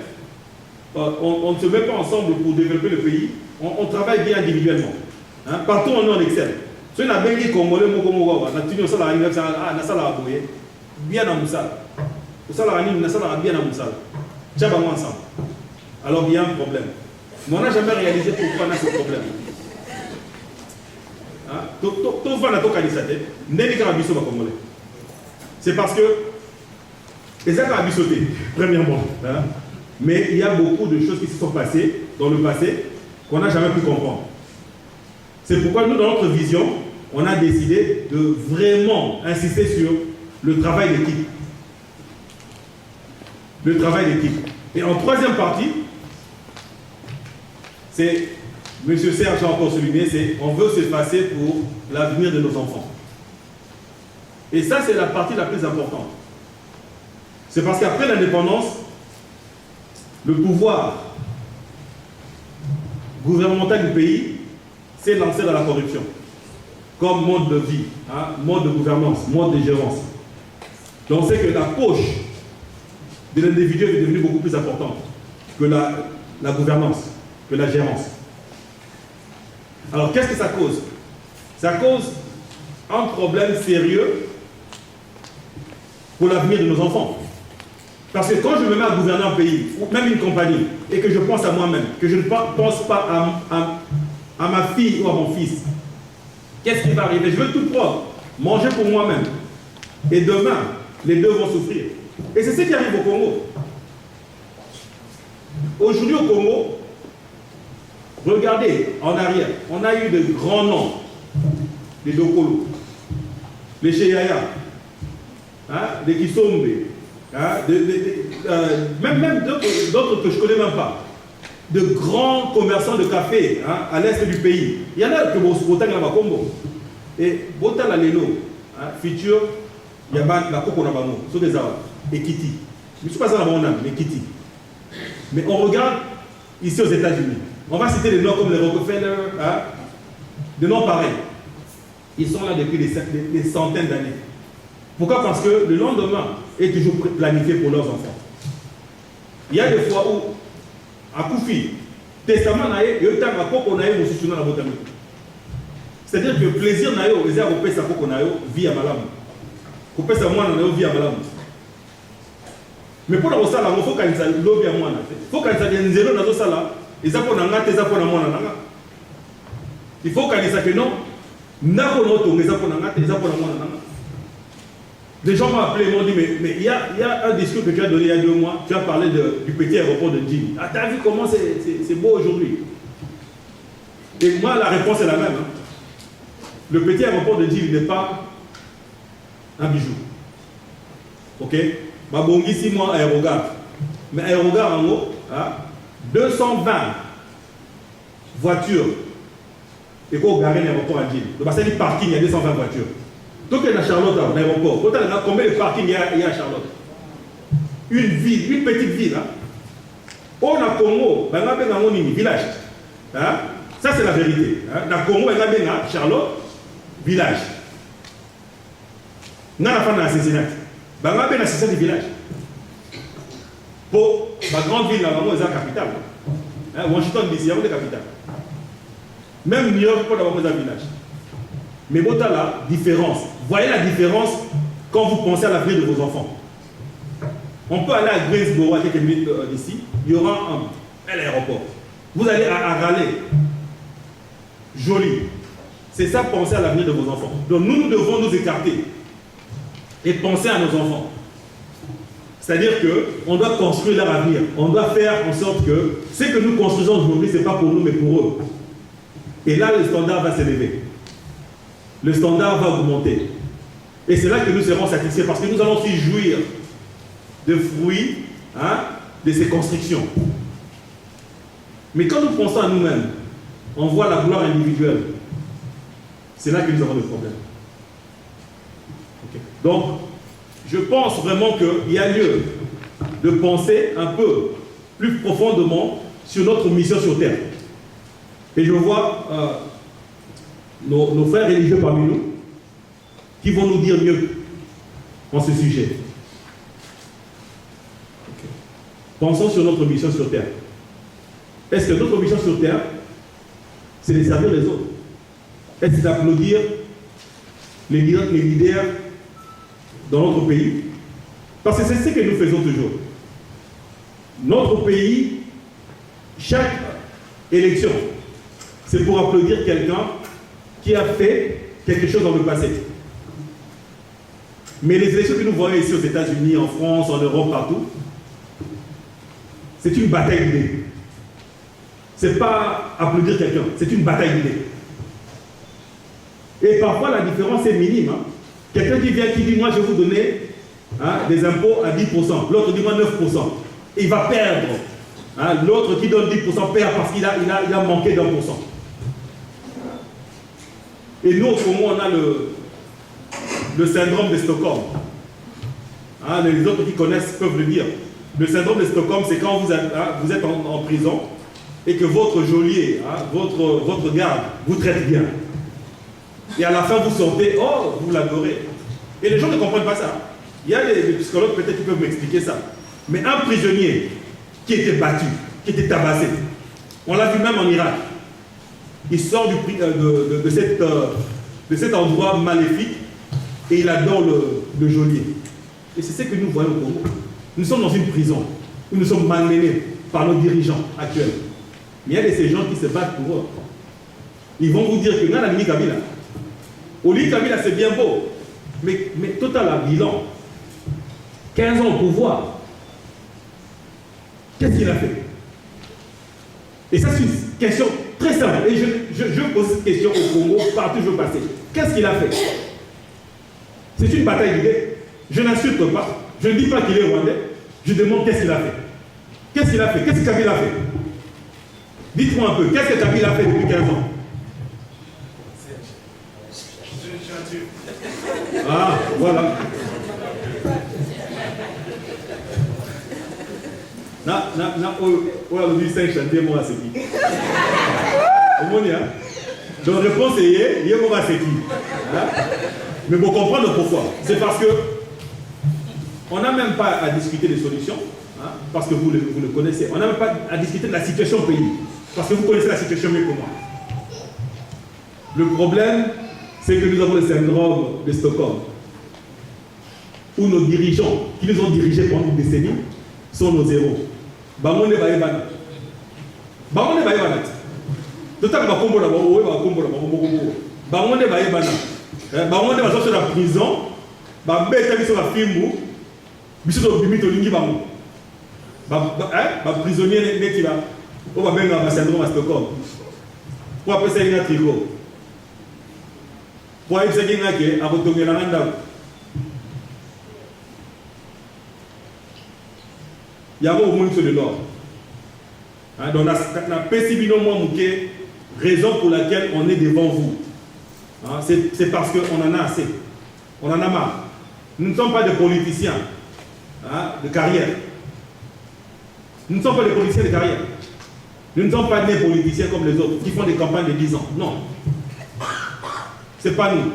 On ne se met pas ensemble pour développer le pays. On travaille bien individuellement. Hein? Partout on excelle. Si on a bien dit Congolais, bien dans Moussala. Bien dans Moussala. Ensemble. Alors il y a un problème. Mais on n'a jamais réalisé pourquoi on a ce problème. C'est parce que les gens ont sauté, premièrement. Hein? Mais il y a beaucoup de choses qui se sont passées dans le passé qu'on n'a jamais pu comprendre. C'est pourquoi nous, dans notre vision, on a décidé de vraiment insister sur le travail d'équipe. Le travail d'équipe. Et en troisième partie, c'est, M. Serge a encore souligné, c'est on veut s'effacer pour l'avenir de nos enfants. Et ça, c'est la partie la plus importante. C'est parce qu'après l'indépendance, le pouvoir gouvernemental du pays s'est lancé dans la corruption, comme mode de vie, hein, mode de gouvernance, mode de gérance. Donc c'est que la poche de l'individu est devenue beaucoup plus importante que la gouvernance, que la gérance. Alors qu'est-ce que ça cause? Ça cause un problème sérieux pour l'avenir de nos enfants. Parce que quand je me mets à gouverner un pays, ou même une compagnie, et que je pense à moi-même, que je ne pense pas à ma fille ou à mon fils, qu'est-ce qui va arriver? Je veux tout prendre, manger pour moi-même. Et demain, les deux vont souffrir. Et c'est ce qui arrive au Congo. Aujourd'hui au Congo, regardez en arrière, on a eu de grands noms. Les Dokolo, les Cheyaya, hein, les Kisombe, hein, même d'autres que je ne connais même pas. De grands commerçants de café, hein, à l'est du pays. Il y en a que vous votez dans le Congo. Et Bota la Leno, futur, il y a la Coco Nabamo, sur des arbres, et Kitty. Je ne suis pas dans mon âme, mais Kitty. Mais on regarde ici aux États-Unis. On va citer des noms comme les Rockefeller, hein, des noms pareils. Ils sont là depuis des centaines d'années. Pourquoi? Parce que le lendemain est toujours planifié pour leurs enfants. Il y a des fois où, à Koufi, testament naïe, et autant à Koko naïe, vous soutenez la botanique. C'est-à-dire que le plaisir naïe, les gens qui pèsent à Koko naïe, vit à Malam. Qui pèsent à moi naïe, vit à Malam. Mais pour la salle, il faut qu'il y ait un lobby à moi. Il faut qu'il y ait un zéro dans la salle. Il faut qu'il y ait un non. Les gens m'ont appelé et m'ont dit, mais il y a un discours que tu as donné il y a 2 mois, tu as parlé du petit aéroport de Djibouti. Ah, tu as vu comment c'est beau aujourd'hui? Et moi, la réponse est la même. Hein. Le petit aéroport de Djibouti n'est pas un bijou. Ok? Ma bongi 6 mois aérogare. Mais aérogare en haut, hein, 220 voitures. Et quoi, garer l'aéroport à Djibouti. Donc, c'est du parking, il y a 220 voitures. Donc, il y a Charlotte à l'aéroport. Combien de parking il y a à Charlotte? Une ville, une petite ville. Hein? On a Congo, on a un village. Hein? Ça, c'est la vérité. Hein? Dans Congo, on a Charlotte, village. On a la fin de l'assassinat. On a un assassinat du village. Pour la grande ville, là, c'est la capitale. Hein? Washington, DC, il y a une capitale. Même New York, pour avoir un village. Mais vous avez la différence. Voyez la différence quand vous pensez à l'avenir de vos enfants. On peut aller à Greensboro, à quelques minutes d'ici, il y aura un aéroport. Vous allez à Raleigh. Joli. C'est ça, penser à l'avenir de vos enfants. Donc nous devons nous écarter et penser à nos enfants. C'est-à-dire qu'on doit construire leur avenir. On doit faire en sorte que ce que nous construisons aujourd'hui, ce n'est pas pour nous, mais pour eux. Et là, le standard va s'élever. Le standard va augmenter. Et c'est là que nous serons satisfaits parce que nous allons aussi jouir de fruits, hein, de ces constructions. Mais quand nous pensons à nous-mêmes, on voit la gloire individuelle. C'est là que nous avons des problèmes. Okay. Donc, je pense vraiment qu'il y a lieu de penser un peu plus profondément sur notre mission sur Terre. Et je vois nos frères religieux parmi nous qui vont nous dire mieux en ce sujet. Pensons sur notre mission sur Terre. Est-ce que notre mission sur Terre, c'est de servir les autres? Est-ce d'applaudir les leaders dans notre pays? Parce que c'est ce que nous faisons toujours. Notre pays, chaque élection, c'est pour applaudir quelqu'un qui a fait quelque chose dans le passé. Mais les élections que nous voyons ici aux États-Unis, en France, en Europe, partout, c'est une bataille d'idées. Ce n'est pas applaudir quelqu'un, c'est une bataille d'idées. Et parfois la différence est minime. Hein. Quelqu'un qui vient qui dit moi je vais vous donner des impôts à 10%, l'autre dit moi 9%. Et il va perdre. Hein. L'autre qui donne 10% perd parce qu'il a manqué d'1%. Et nous au Congo on a le syndrome de Stockholm. Hein, les autres qui connaissent peuvent le dire. Le syndrome de Stockholm, c'est quand vous êtes en prison et que votre geôlier, votre garde, vous traite bien. Et à la fin, vous sortez, oh, vous l'adorez. Et les gens ne comprennent pas ça. Il y a des psychologues peut-être qui peuvent m'expliquer ça. Mais un prisonnier qui était battu, qui était tabassé, on l'a vu même en Irak, il sort de cet endroit maléfique et il adore le geôlier. Et c'est ce que nous voyons au Congo. Nous sommes dans une prison où nous sommes malmenés par nos dirigeants actuels. Mais il y a de ces gens qui se battent pour eux. Ils vont vous dire que Nana Kabila, Oli Kabila c'est bien beau, mais total à bilan, 15 ans au pouvoir, qu'est-ce qu'il a fait? Et ça c'est une question très simple. Et je pose cette question au Congo partout où je passe. Qu'est-ce qu'il a fait? C'est une bataille d'idées. Je n'insulte pas. Je ne dis pas qu'il est rwandais. Je demande qu'est-ce qu'il a fait. Qu'est-ce qu'il a fait? Qu'est-ce que Kabila a fait? Dites-moi un peu. Qu'est-ce que Kabila a fait depuis 15 ans? Ah, voilà. Donc réponse est mais pour comprendre pourquoi. C'est parce que on n'a même pas à discuter des solutions, hein, parce que vous le connaissez. On n'a même pas à discuter de la situation au pays, parce que vous connaissez la situation mieux que moi. Le problème, c'est que nous avons le syndrome de Stockholm, où nos dirigeants, qui nous ont dirigés pendant une décennie, sont nos héros. Bangonde Baïbana. Bangonde Baïbana. Total Bakombo la Bakombo la Bakombo. Bangonde Baïbana. Bangonde va sur la prison. Bambeta sur la film. Biso de bimito lingi bango. Prisonnier n'est-il là? On va bien un syndrome à Stockholm. Pour appeler ça une trigo. Pour appeler ça une trigo, à votre il y a au monde sur le nord. Donc, la raison pour laquelle on est devant vous. C'est parce qu'on en a assez. On en a marre. Nous ne sommes pas des politiciens de carrière. Nous ne sommes pas des politiciens de carrière. Nous ne sommes pas des politiciens comme les autres qui font des campagnes de 10 ans. Non. Ce n'est pas nous.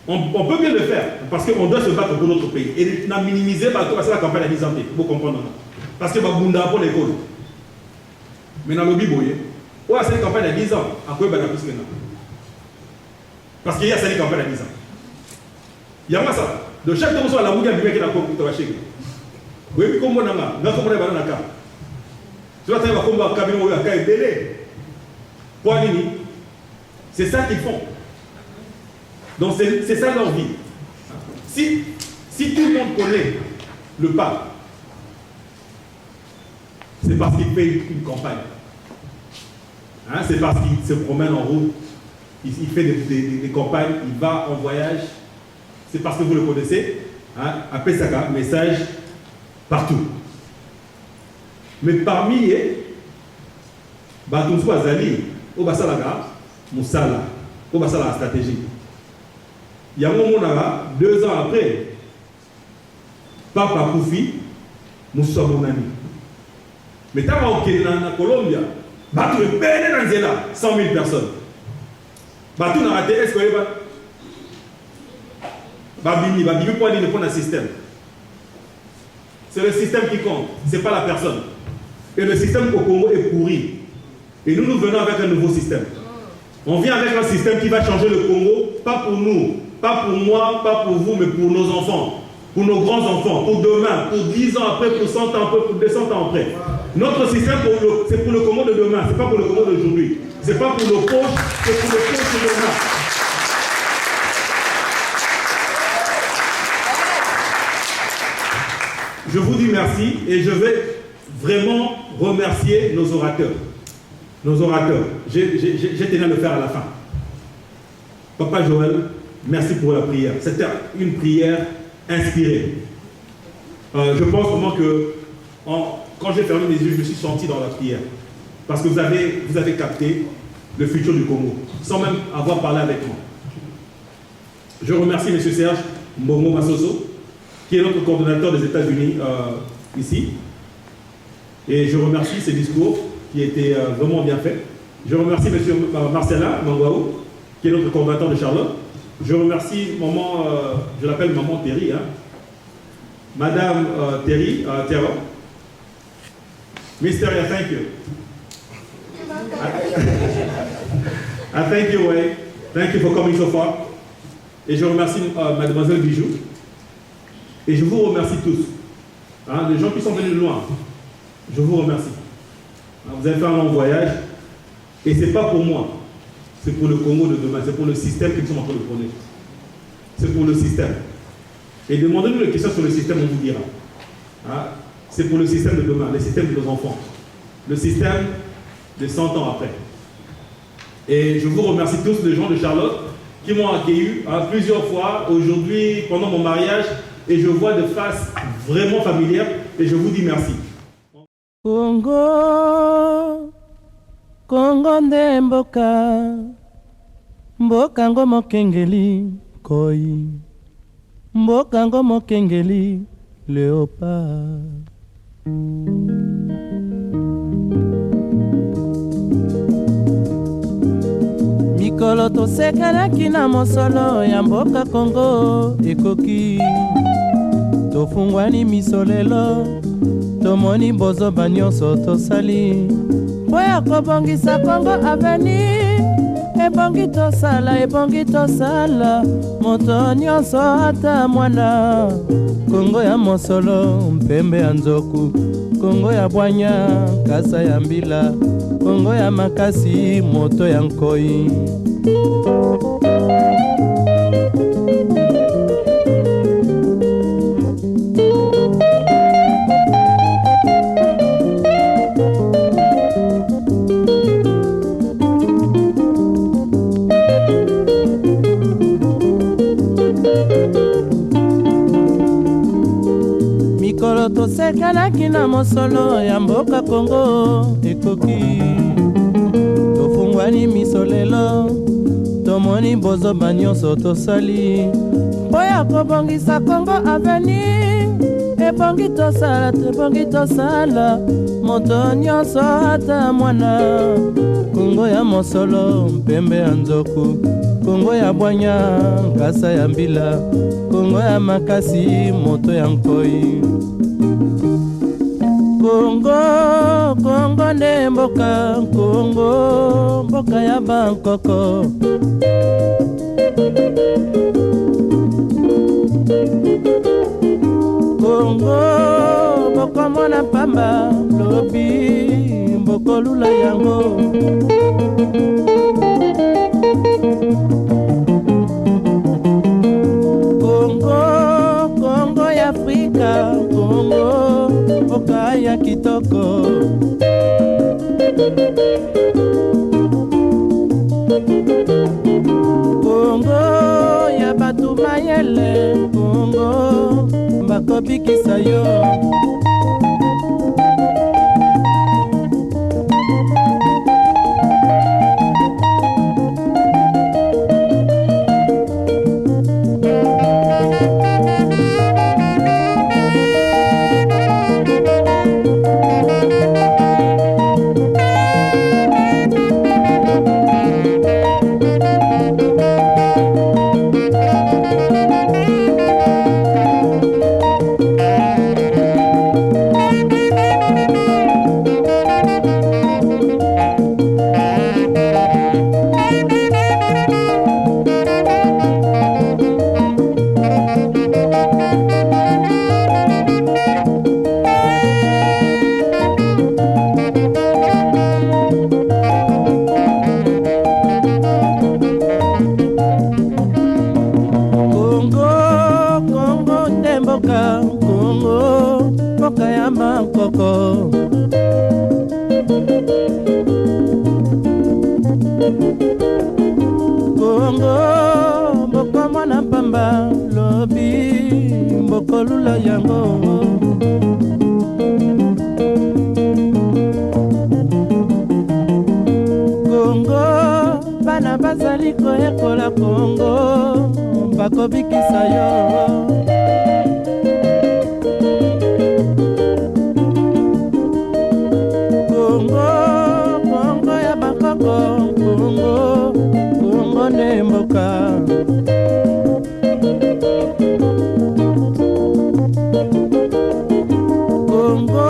On peut bien le faire parce qu'on doit se battre pour notre pays. Et on a minimisé parce que la campagne à 10 ans. Vous comprenez? Parce que Babunda pour l'école. Mais dans le Biboye, c'est une campagne à 10 ans. À quoi plus maintenant? Parce qu'il y a cette campagne à 10 ans. Il y a ça. De chaque fois que la Moudia qui est la compte, tu vas chez vous. Oui, comme on a là, comme on est dans la carte. Tu vas faire comme un camion à la belé. C'est ça qu'ils font. Donc c'est ça leur vie. Si tout le monde connaît le pape, c'est parce qu'il fait une campagne. C'est parce qu'il se promène en route, il fait des campagnes, il va en voyage. C'est parce que vous le connaissez. Après ça, message partout. Mais parmi eux, Batumsou Azali, Obasalaga, Moussala, Obasala stratégie. Il y a un moment, 2 ans après, Papa Koufi, Moussa Mounani. Mais quand on est en Colombie, Batou est péné dans Zéla, 100 000 personnes. Batou n'a raté, est-ce que vous avez Babini pour aller dans le système. C'est le système qui compte, ce n'est pas la personne. Et le système au Congo est pourri. Et nous venons avec un nouveau système. On vient avec un système qui va changer le Congo, pas pour nous, pas pour moi, pas pour vous, mais pour nos enfants, pour nos grands-enfants, pour demain, pour 10 ans après, pour 100 ans après, pour 200 ans après. Notre système, c'est pour le Congo de demain, ce n'est pas pour le Congo d'aujourd'hui. Ce n'est pas pour nos poches, c'est pour le Congo de demain. Je vous dis merci et je vais vraiment remercier nos orateurs. Nos orateurs. J'ai tenu à le faire à la fin. Papa Joël, merci pour la prière. C'était une prière inspirée. Je pense vraiment que quand j'ai fermé mes yeux, je me suis senti dans la prière. Parce que vous avez capté le futur du Congo, sans même avoir parlé avec moi. Je remercie M. Serge Mbongo Massoso, qui est notre coordonnateur des États-Unis ici. Et je remercie ses discours qui étaient vraiment bien faits. Je remercie M. Marcella Mangwao, qui est notre coordonnateur de Charlotte. Je remercie maman, je l'appelle maman Terry, hein. Madame Terry, Terra. Mr. I thank you. I thank you, Wei. Thank you for coming so far. Et je remercie Mademoiselle Bijou. Et je vous remercie tous. Hein, les gens qui sont venus de loin, je vous remercie. Vous avez fait un long voyage. Et ce n'est pas pour moi. C'est pour le Congo de demain. C'est pour le système que nous sommes en train de prôner. C'est pour le système. Et demandez-nous des questions sur le système, on vous dira. Hein, c'est pour le système de demain, le système de nos enfants. Le système de 100 ans après. Et je vous remercie tous, les gens de Charlotte, qui m'ont accueilli plusieurs fois aujourd'hui, pendant mon mariage. Et je vois de faces vraiment familières. Et je vous dis merci. Congo, Congo nde mboka, mboka ngo mokengeli koi, mboka ngo mokengeli léopard. Mikolo tosekelaki na mosolo ya mboka Congo ekoki, tofungwani misolelo, tomoni bozoba nyonso tosali mpo ya kobongisa Congo avenir. Ebongi tosala moto nyonso ata mwana. Congo ya mosolo mpembe ya nzoku, Congo ya bwanya kasa ya mbila, Congo ya makasi moto ya nkoi. Mikolo tosekelaki na mosolo ya mboka Congo ekoki, tofungwani misolelo, tomoni bozoba nyonso tosali mpo ya kobongisa Congo avenir. Ebongi tosala moto nyonso ata mwana. Congo ya mosolo mpembe ya nzoku, Congo ya bwanya nkasa ya mbila, Congo ya makasi moto ya nkoi. Congo nde mboka, Congo mboka ya bankoko. Congo bokomona pamba lobi bokolula yango. Congo ya Afrika, Congo mboka ya kitoko. Congo ya batu mayele, Congo bakobikisa yo. mankoko. Kongo mboko mwana pamba lobi mboko lula yango. Kongo bana bazali koyekola Kongo bakobikisa yo. Kongo Kongo ya bakoko, Kongo Kongo ne mboka. Kongo